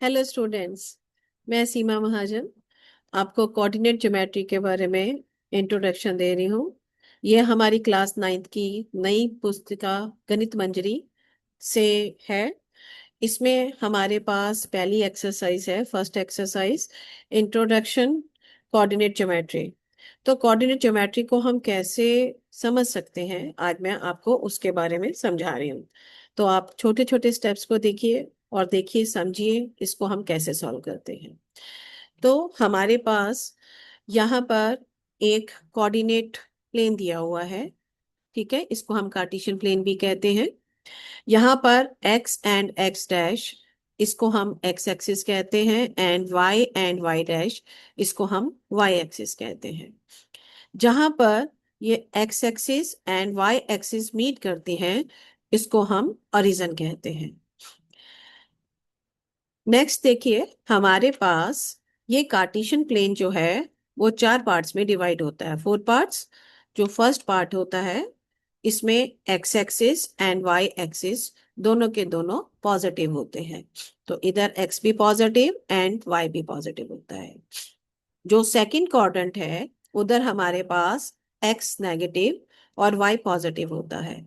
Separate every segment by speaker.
Speaker 1: Hello students. मैं सीमा महाजन आपको coordinate geometry के बारे में इंट्रोडक्शन दे रही हूँ। ये हमारी क्लास 9th की नई पुस्तिका गणित मंजरी से है। इसमें हमारे पास पहली एक्सरसाइज है, first exercise, introduction coordinate geometry. तो कोऑर्डिनेट ज्योमेट्री को हम कैसे समझ सकते हैं, आज मैं आपको उसके बारे में समझा रही हूँ। तो आप छोटे छोटे स्टेप्स को देखिए और देखिए, समझिए इसको हम कैसे सॉल्व करते हैं। तो हमारे पास यहाँ पर एक कोऑर्डिनेट प्लेन दिया हुआ है। ठीक है, इसको हम कार्टेशियन प्लेन भी कहते हैं। यहाँ पर x एंड x डैश, इसको हम x एक्सिस कहते हैं, and y and y dash, इसको हम y एक्सिस कहते हैं। जहां पर ये x axis and y axis meet करते हैं, इसको हम ओरिजिन कहते हैं। नेक्स्ट देखिए, हमारे पास ये कार्टेशियन प्लेन जो है वो 4 पार्ट्स में डिवाइड होता है, 4 पार्ट्स। जो फर्स्ट पार्ट होता है, इसमें x axis and y axis दोनों के दोनों पॉजिटिव होते हैं। तो इधर x भी पॉजिटिव एंड y भी पॉजिटिव होता है। जो सेकंड क्वाड्रेंट है, उधर हमारे पास x नेगेटिव और y पॉजिटिव होता है।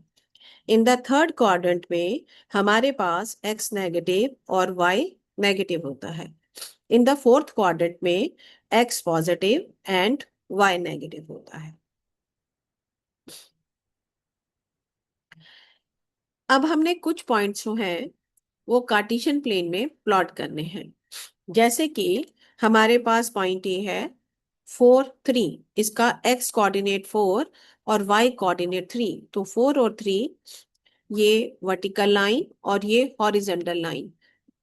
Speaker 1: इन द थर्ड क्वाड्रेंट में हमारे पास x नेगेटिव और y नेगेटिव होता है। इन द फोर्थ क्वाड्रेंट में x positive and y negative होता है। अब हमने कुछ पॉइंट्स जो हैं वो कार्टेशियन प्लेन में प्लॉट करने हैं। जैसे कि हमारे पास पॉइंट ए है 4 3, इसका x कोऑर्डिनेट 4 और y कोऑर्डिनेट 3। तो 4 और 3, ये वर्टिकल लाइन और ये हॉरिजॉन्टल लाइन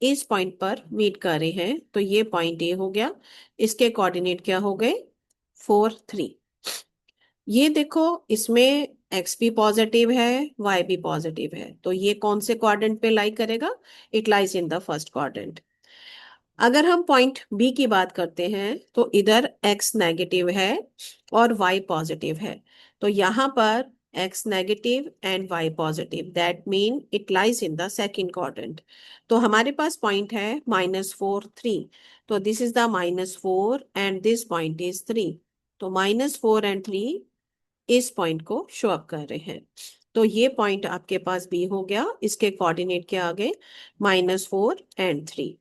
Speaker 1: इस पॉइंट पर मीट कर रहे हैं। तो ये पॉइंट ए हो गया। इसके कोऑर्डिनेट क्या हो गए? 4 3। ये देखो, इसमें x भी पॉजिटिव है, y भी पॉजिटिव है, तो ये कौन से क्वाड्रेंट पे लाई करेगा? It lies in the first quadrant. अगर हम पॉइंट बी की बात करते हैं, तो इधर x नेगेटिव है और y पॉजिटिव है। तो यहाँ पर x negative and y positive, that mean it lies in the second quadrant. तो हमारे पास पॉइंट है -4 3। तो this is the -4 and this point is 3। तो -4 एंड 3 इस पॉइंट को शो अप कर रहे हैं। तो ये पॉइंट आपके पास बी हो गया। इसके कोऑर्डिनेट क्या आ गए? -4 एंड 3।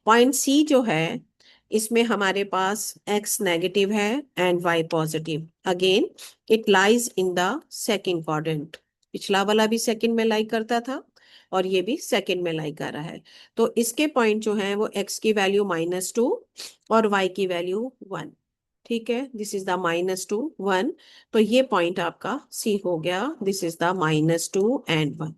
Speaker 1: पॉइंट सी जो है, इसमें हमारे पास x नेगेटिव है and y positive. Again it lies in the second quadrant. पिछला वाला भी सेकंड में लाई करता था और ये भी सेकंड में लाई कर रहा है। तो इसके पॉइंट जो है वो x की वैल्यू -2 और y की वैल्यू 1। ठीक है, दिस इज द -2 1। तो ये पॉइंट आपका सी हो गया। This is the -2 and 1।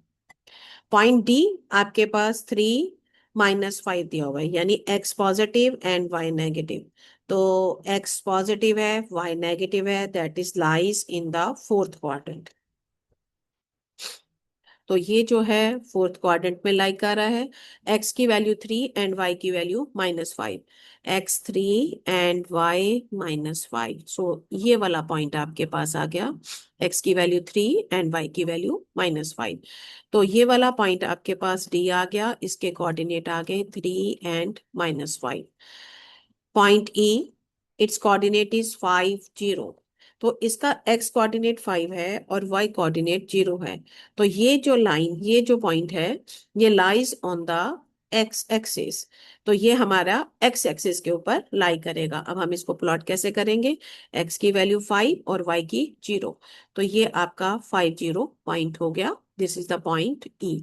Speaker 1: Point D आपके पास 3 - 5 दिया हुआ है, यानी x positive and y negative. तो x पॉजिटिव है, y नेगेटिव है, that is lies in the fourth quadrant. तो ये जो है फोर्थ क्वाड्रेंट में लाई कर रहा है। x की वैल्यू 3 एंड y की वैल्यू -5। x 3 and y -5। सो ये वाला पॉइंट आपके पास आ गया, x की वैल्यू 3 एंड y की वैल्यू -5। तो ये वाला पॉइंट आपके पास d आ गया। इसके कोऑर्डिनेट आ गए 3 and -5। Point E, it's coordinate is 5 0। तो इसका x कोऑर्डिनेट 5 है और y कोऑर्डिनेट 0 है। तो ये जो लाइन, ये जो पॉइंट है, ये lies on the x axis. तो ये हमारा x एक्सिस के ऊपर लाई करेगा। अब हम इसको प्लॉट कैसे करेंगे? x की वैल्यू 5 और y की 0। तो ये आपका 5 0 पॉइंट हो गया। This is the point E।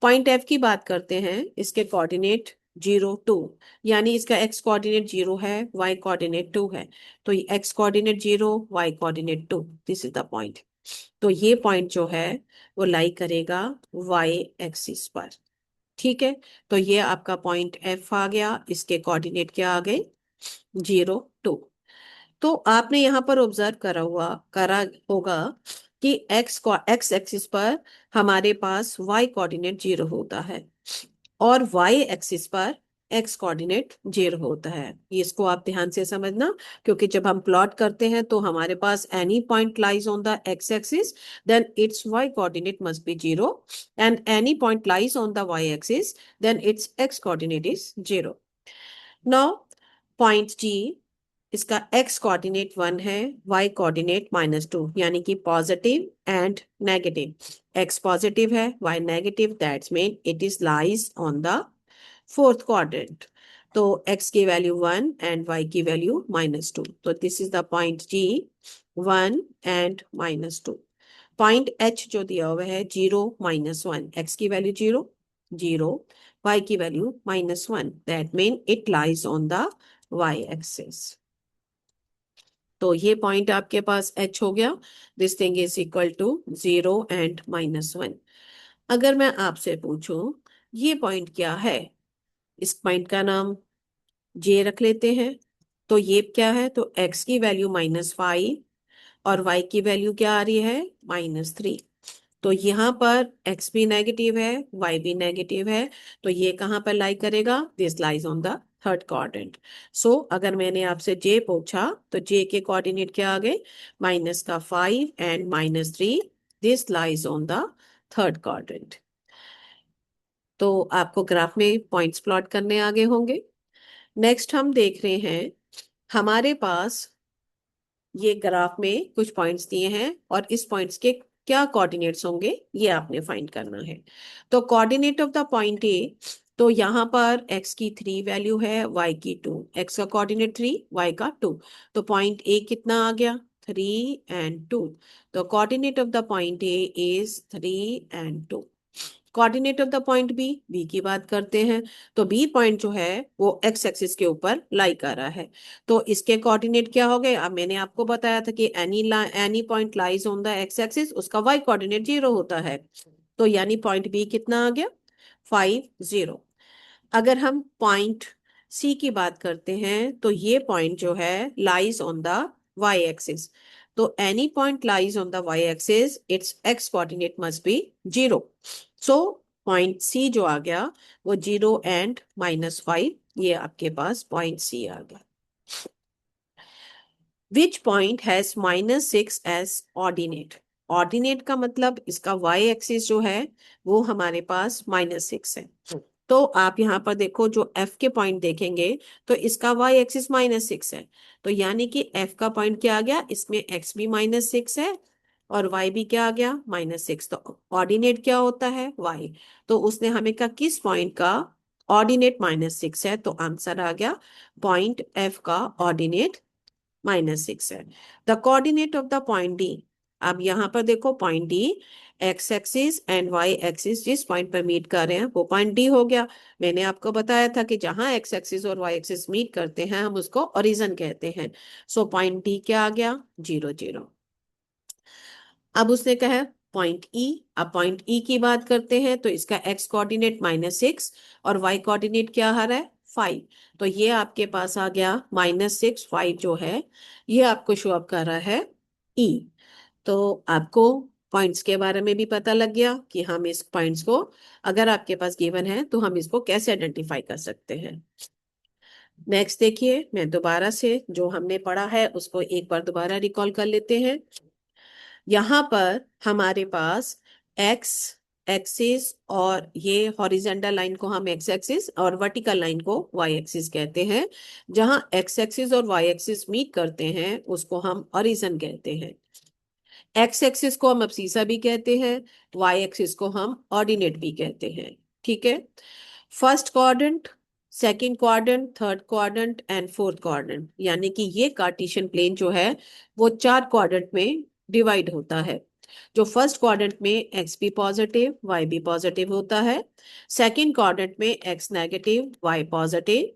Speaker 1: Point F की बात करते हैं। इसके कोऑर्डिनेट 0 2, यानी इसका x कोऑर्डिनेट 0 है, y कोऑर्डिनेट 2 है। तो x coordinate 0, y coordinate 2, this is the point. तो ये पॉइंट जो है वो लाई करेगा y एक्सिस पर। ठीक है, तो ये आपका पॉइंट एफ आ गया। इसके कोऑर्डिनेट क्या आ गए? 0 2। तो आपने यहाँ पर ऑब्जर्व करा होगा कि एक्स एक्सिस पर हमारे पास y कोऑर्डिनेट 0 होता है और y एक्सिस पर एक्स कोऑर्डिनेट 0 होता है। इसको आप ध्यान से समझना, क्योंकि जब हम प्लॉट करते हैं तो हमारे पास any point lies on the x axis, then its y coordinate must be 0, and any point lies on the y axis, then its x coordinate is 0। Now point G, इसका x कोऑर्डिनेट 1 है, y coordinate -2, यानी कि positive and negative. x positive है, y negative, that's mean it is lies on the fourth quadrant. तो x की value 1 and y की value -2, तो this is the point G, 1 and -2। Point H जो दिया हुआ है 0 -1, x की वैल्यू 0 0, y की value -1, that mean it lies on the y axis. तो ये पॉइंट आपके पास H हो गया, this thing is equal to 0 and -1। अगर मैं आपसे पूछूं ये पॉइंट क्या है, इस पॉइंट का नाम J रख लेते हैं। तो ये क्या है, तो x की वैल्यू -5 और y की वैल्यू क्या आ रही है, -3। तो यहाँ पर x भी नेगेटिव है, y भी नेगेटिव है, तो ये कहाँ पर लाई करेगा, this lies on the third quadrant. So अगर मैंने आपसे j पूछा तो j के कोऑर्डिनेट क्या आ गए, -5 and -3, this lies on the third quadrant. तो आपको ग्राफ में पॉइंट्स प्लॉट करने आगे होंगे। नेक्स्ट हम देख रहे हैं, हमारे पास ये ग्राफ में कुछ पॉइंट्स दिए हैं और इस पॉइंट्स के क्या कोऑर्डिनेट्स होंगे ये आपने फाइंड करना है। तो कोऑर्डिनेट ऑफ द पॉइंट ए, तो यहाँ पर x की 3 वैल्यू है, y की 2, x का कोऑर्डिनेट 3, y का 2, तो पॉइंट ए कितना आ गया, 3 एंड 2। तो coordinate of the point A is 3 and 2। Coordinate of the point B, B की बात करते हैं, तो बी पॉइंट जो है वो एक्स एक्सिस के ऊपर लाई कर रहा है। तो इसके कोऑर्डिनेट क्या हो गए, अब मैंने आपको बताया था कि any point lies on the x axis, उसका वाई कोऑर्डिनेट 0 होता है। तो यानी पॉइंट बी कितना आ गया, 5 0। अगर हम पॉइंट सी की बात करते हैं तो ये पॉइंट जो है lies on the y axis. तो any point lies on the y axis, its x coordinate must be 0। So point C जो आ गया वो 0 एंड -5, ये आपके पास पॉइंट सी आ गया। Which point has -6 as ordinate. Ordinate का मतलब इसका वाई एक्सिस जो है वो हमारे पास -6 है। तो आप यहाँ पर देखो, जो एफ के पॉइंट देखेंगे तो इसका वाई एक्सिस -6 है, तो यानी कि एफ का पॉइंट क्या आ गया, इसमें एक्स भी -6 है और वाई भी क्या आ गया, -6। तो ऑर्डिनेट क्या होता है, वाई। तो उसने हमें कहा किस पॉइंट का ऑर्डिनेट -6 है, तो आंसर आ गया पॉइंट एफ का ऑर्डिनेट -6 है। The coordinate of the point D, अब यहाँ पर देखो point D, X axis and Y axis जिस पॉइंट पर मीट कर रहे हैं वो पॉइंट डी हो गया। मैंने आपको बताया था कि जहां एक्स एक्सिस और वाई एक्सिस मीट करते हैं हम उसको ओरिजिन कहते हैं। सो पॉइंट डी क्या आ गया, 0 0। अब उसने कहा पॉइंट ई, अब पॉइंट ई की बात करते हैं तो इसका एक्स कोऑर्डिनेट -6 और वाई कोऑर्डिनेट क्या आ रहा है, 5। तो ये आपके पास आ गया -6 5 जो है, ये आपको शो अप कर रहा है ई। तो आपको पॉइंट्स के बारे में भी पता लग गया कि हम इस पॉइंट्स को, अगर आपके पास गिवन है तो हम इसको कैसे आइडेंटिफाई कर सकते हैं। नेक्स्ट देखिए, मैं दोबारा से जो हमने पढ़ा है उसको एक बार दोबारा रिकॉल कर लेते हैं। यहाँ पर हमारे पास एक्स एक्सिस और ये हॉरिजेंटल लाइन को हम एक्स एक्सिस और वर्टिकल लाइन को वाई एक्सिस कहते हैं। जहाँ एक्स एक्सिस और वाई एक्सिस मीट करते हैं उसको हम ओरिजिन कहते हैं। एक्स एक्सिस को हम अब्सीसा भी कहते हैं, वाई एक्सिस को हम ऑर्डिनेट भी कहते हैं। ठीक है, first quadrant, second quadrant, third quadrant and fourth quadrant, यानी कि ये कार्टेशियन प्लेन जो है वो 4 क्वाड्रेंट में डिवाइड होता है। जो फर्स्ट क्वाड्रेंट में एक्स भी पॉजिटिव वाई भी पॉजिटिव होता है, सेकंड क्वाड्रेंट में x negative y positive,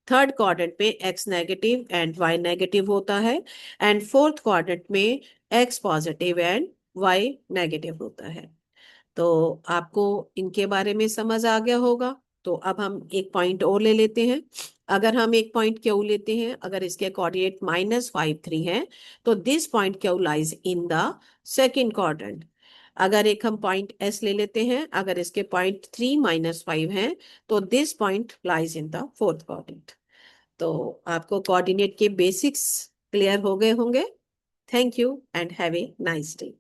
Speaker 1: third quadrant में x negative and y negative होता है, एंड फोर्थ क्वाड्रेंट में x positive and y negative होता है। तो आपको इनके बारे में समझ आ गया होगा। तो अब हम एक पॉइंट और ले लेते हैं। अगर हम एक पॉइंट क्यू लेते हैं, अगर इसके कोऑर्डिनेट -5 3 है, तो this point Q lies in the second quadrant. अगर एक हम पॉइंट एस ले लेते हैं, अगर इसके पॉइंट 3 - 5 हैं, तो this point lies in the fourth coordinate. तो आपको कोऑर्डिनेट के बेसिक्स क्लियर हो गए होंगे। Thank you and have a nice day.